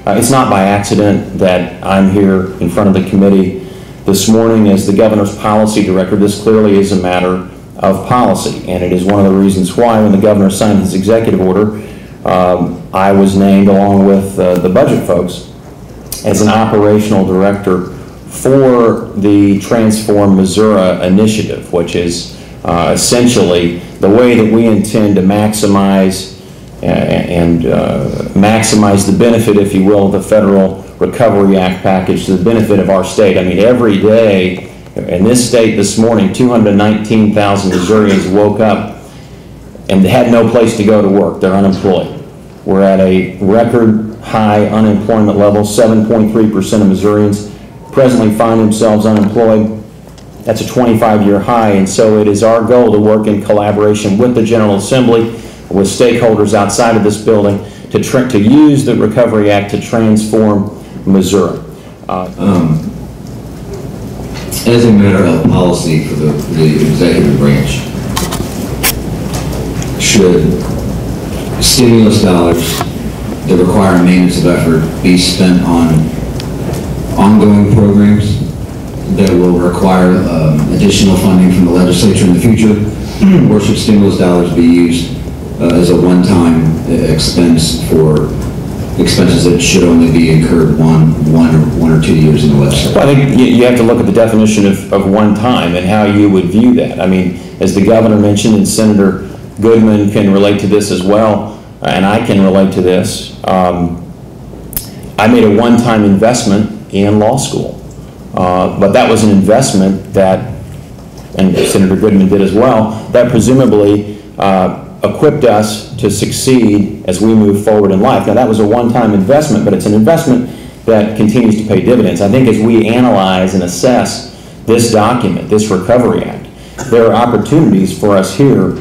It's not by accident that I'm here in front of the committee this morning as the governor's policy director. This clearly is a matter of policy, and it is one of the reasons why when the governor signed his executive order, I was named along with the budget folks as an operational director for the Transform Missouri initiative, which is essentially the way that we intend to maximize maximize the benefit, if you will, of the Federal Recovery Act package to the benefit of our state. I mean, every day in this state this morning, 219,000 Missourians woke up and had no place to go to work. They're unemployed. We're at a record high unemployment level. 7.3% of Missourians presently find themselves unemployed. That's a 25-year high, and so it is our goal to work in collaboration with the General Assembly, with stakeholders outside of this building, to use the Recovery Act to transform Missouri. As a matter of policy for the executive branch, should stimulus dollars that require maintenance of effort be spent on ongoing programs that will require additional funding from the legislature in the future, or should stimulus dollars be used as a one-time expense for expenses that should only be incurred one or 2 years in the legislature? Well, I think you have to look at the definition of one time and how you would view that. I mean, as the governor mentioned, and Senator Goodman can relate to this as well, and I can relate to this, I made a one-time investment in law school. But that was an investment that, and Senator Goodman did as well, that presumably equipped us to succeed as we move forward in life. Now that was a one-time investment, but it's an investment that continues to pay dividends. I think as we analyze and assess this document, this Recovery Act, there are opportunities for us here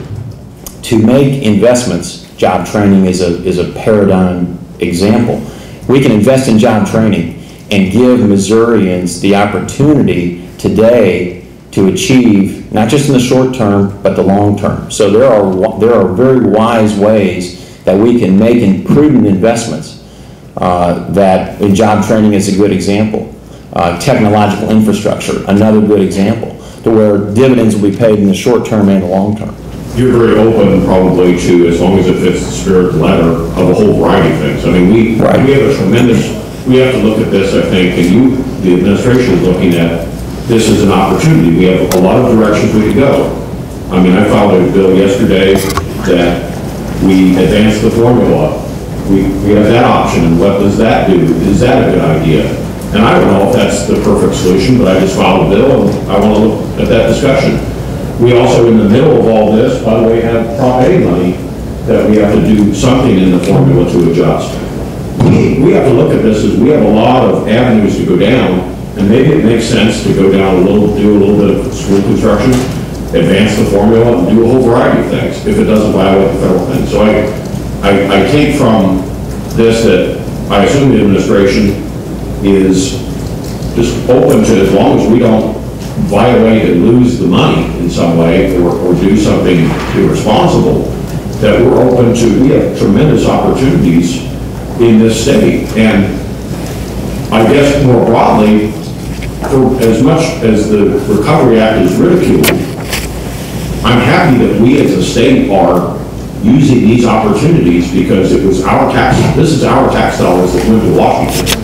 to make investments. Job training is a paradigm example. We can invest in job training and give Missourians the opportunity today to achieve, not just in the short term, but the long term. So there are very wise ways that we can make prudent investments. That in job training is a good example. Technological infrastructure, another good example, to where dividends will be paid in the short term and the long term. You're very open probably to, as long as it fits the spirit of the letter, of a whole variety of things. I mean, we have a tremendous, we have to look at this, I think, and the administration is looking at this as an opportunity. We have a lot of directions we could go. I mean, I filed a bill yesterday that we advance the formula. We have that option, and what does that do? Is that a good idea? And I don't know if that's the perfect solution, but I just filed a bill, and I want to look at that discussion. We also, in the middle of all this, by the way, have Prop A money that we have to do something in the formula to adjust. We have to look at this as we have a lot of avenues to go down, and maybe it makes sense to go down do a little bit of school construction, advance the formula, and do a whole variety of things if it doesn't violate the federal thing. So I take from this that I assume the administration is just open to, as long as we don't violate and lose the money in some way or do something irresponsible, that we're open to. We have tremendous opportunities in this state, and I guess more broadly, for as much as the Recovery Act is ridiculed, I'm happy that we as a state are using these opportunities because it was our tax, this is our tax dollars that went to Washington.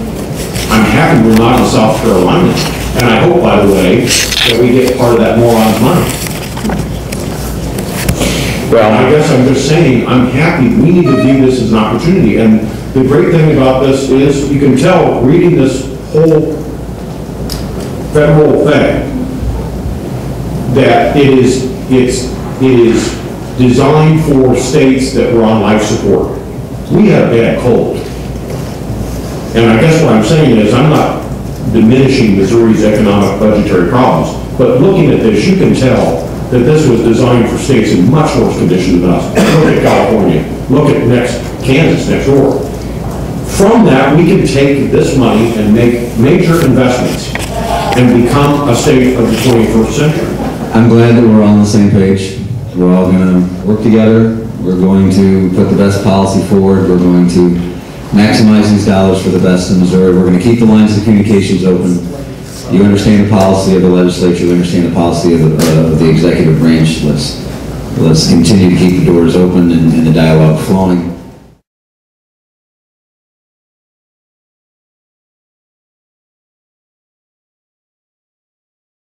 I'm happy we're not in South Carolina, and I hope, by the way, that we get part of that moron's money. Well, I guess I'm just saying, I'm happy. We need to view this as an opportunity, and the great thing about this is you can tell, reading this whole federal thing, that it is designed for states that were on life support. We had a bad cold. And I guess what I'm saying is I'm not diminishing Missouri's economic budgetary problems, but looking at this, you can tell that this was designed for states in much worse condition than us. Look at California. Look at Kansas next door. From that, we can take this money and make major investments and become a state of the 21st century. I'm glad that we're all on the same page. We're all going to work together. We're going to put the best policy forward. We're going to maximize these dollars for the best in Missouri. We're going to keep the lines of communications open. You understand the policy of the legislature, you understand the policy of the executive branch. Let's continue to keep the doors open and the dialogue flowing.